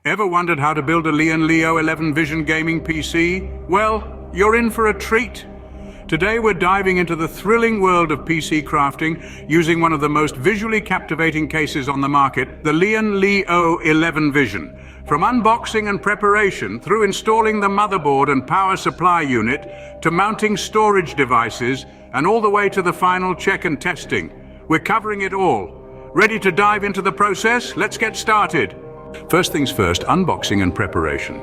Ever wondered how to build a Lian Li O11 Vision gaming PC? Well, you're in for a treat. Today we're diving into the thrilling world of PC crafting using one of the most visually captivating cases on the market, the Lian Li O11 Vision. From unboxing and preparation, through installing the motherboard and power supply unit, to mounting storage devices, and all the way to the final check and testing, we're covering it all. Ready to dive into the process? Let's get started. First things first, unboxing and preparation.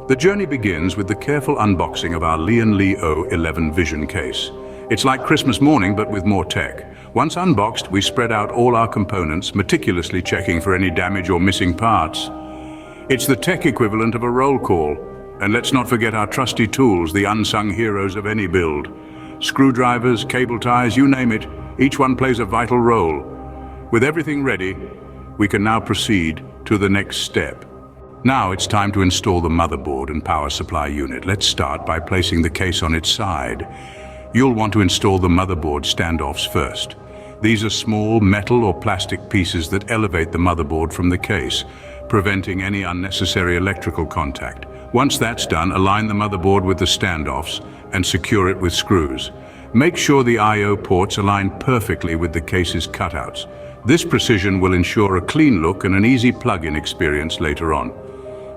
The journey begins with the careful unboxing of our Lian Li O11 Vision case. It's like Christmas morning, but with more tech. Once unboxed, we spread out all our components, meticulously checking for any damage or missing parts. It's the tech equivalent of a roll call. And let's not forget our trusty tools, the unsung heroes of any build. Screwdrivers, cable ties, you name it, each one plays a vital role. With everything ready, we can now proceed to the next step. Now it's time to install the motherboard and power supply unit. Let's start by placing the case on its side. You'll want to install the motherboard standoffs first. These are small metal or plastic pieces that elevate the motherboard from the case, preventing any unnecessary electrical contact. Once that's done, align the motherboard with the standoffs and secure it with screws. Make sure the I/O ports align perfectly with the case's cutouts. This precision will ensure a clean look and an easy plug-in experience later on.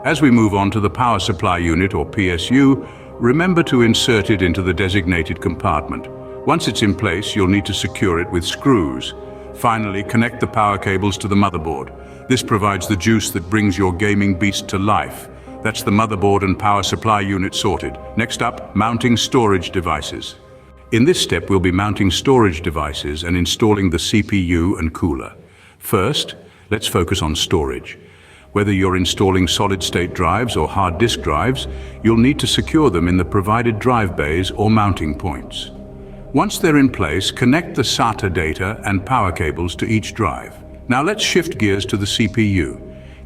As we move on to the power supply unit, or PSU, remember to insert it into the designated compartment. Once it's in place, you'll need to secure it with screws. Finally, connect the power cables to the motherboard. This provides the juice that brings your gaming beast to life. That's the motherboard and power supply unit sorted. Next up, mounting storage devices. In this step, we'll be mounting storage devices and installing the CPU and cooler. First, let's focus on storage. Whether you're installing solid-state drives or hard disk drives, you'll need to secure them in the provided drive bays or mounting points. Once they're in place, connect the SATA data and power cables to each drive. Now let's shift gears to the CPU.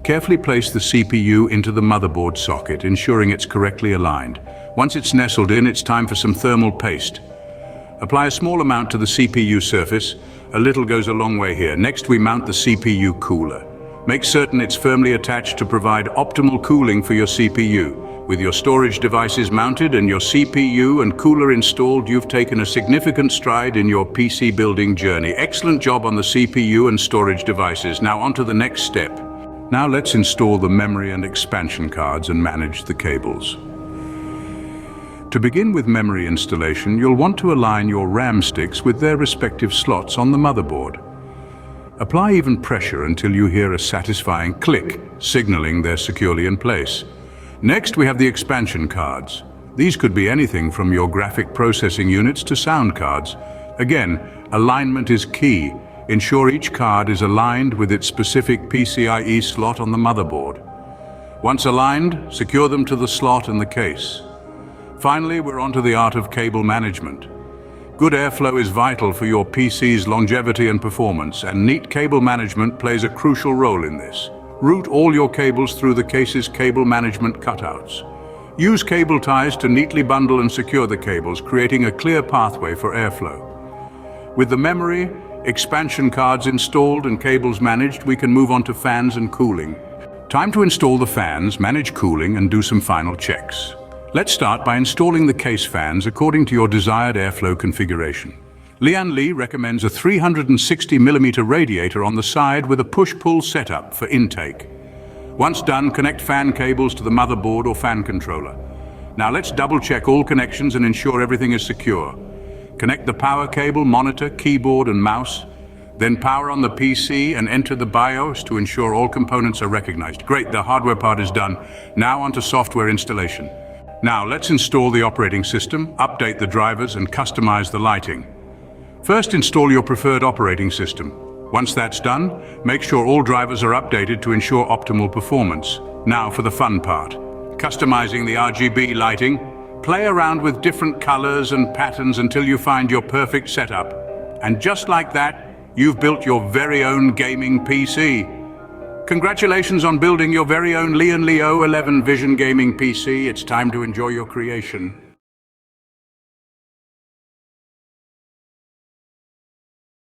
Carefully place the CPU into the motherboard socket, ensuring it's correctly aligned. Once it's nestled in, it's time for some thermal paste. Apply a small amount to the CPU surface. A little goes a long way here. Next, we mount the CPU cooler. Make certain it's firmly attached to provide optimal cooling for your CPU. With your storage devices mounted and your CPU and cooler installed, you've taken a significant stride in your PC building journey. Excellent job on the CPU and storage devices. Now on to the next step. Now let's install the memory and expansion cards and manage the cables. To begin with memory installation, you'll want to align your RAM sticks with their respective slots on the motherboard. Apply even pressure until you hear a satisfying click, signaling they're securely in place. Next, we have the expansion cards. These could be anything from your graphic processing units to sound cards. Again, alignment is key. Ensure each card is aligned with its specific PCIe slot on the motherboard. Once aligned, secure them to the slot in the case. Finally, we're on to the art of cable management. Good airflow is vital for your PC's longevity and performance, and neat cable management plays a crucial role in this. Route all your cables through the case's cable management cutouts. Use cable ties to neatly bundle and secure the cables, creating a clear pathway for airflow. With the memory, expansion cards installed and cables managed, we can move on to fans and cooling. Time to install the fans, manage cooling, and do some final checks. Let's start by installing the case fans according to your desired airflow configuration. Lian Li recommends a 360mm radiator on the side with a push-pull setup for intake. Once done, connect fan cables to the motherboard or fan controller. Now let's double-check all connections and ensure everything is secure. Connect the power cable, monitor, keyboard, and mouse. Then power on the PC and enter the BIOS to ensure all components are recognized. Great, the hardware part is done. Now onto software installation. Now let's install the operating system, update the drivers, and customize the lighting. First, install your preferred operating system. Once that's done, make sure all drivers are updated to ensure optimal performance. Now for the fun part. Customizing the RGB lighting. Play around with different colors and patterns until you find your perfect setup. And just like that, you've built your very own gaming PC. Congratulations on building your very own Lian Li O11 Vision gaming PC. It's time to enjoy your creation.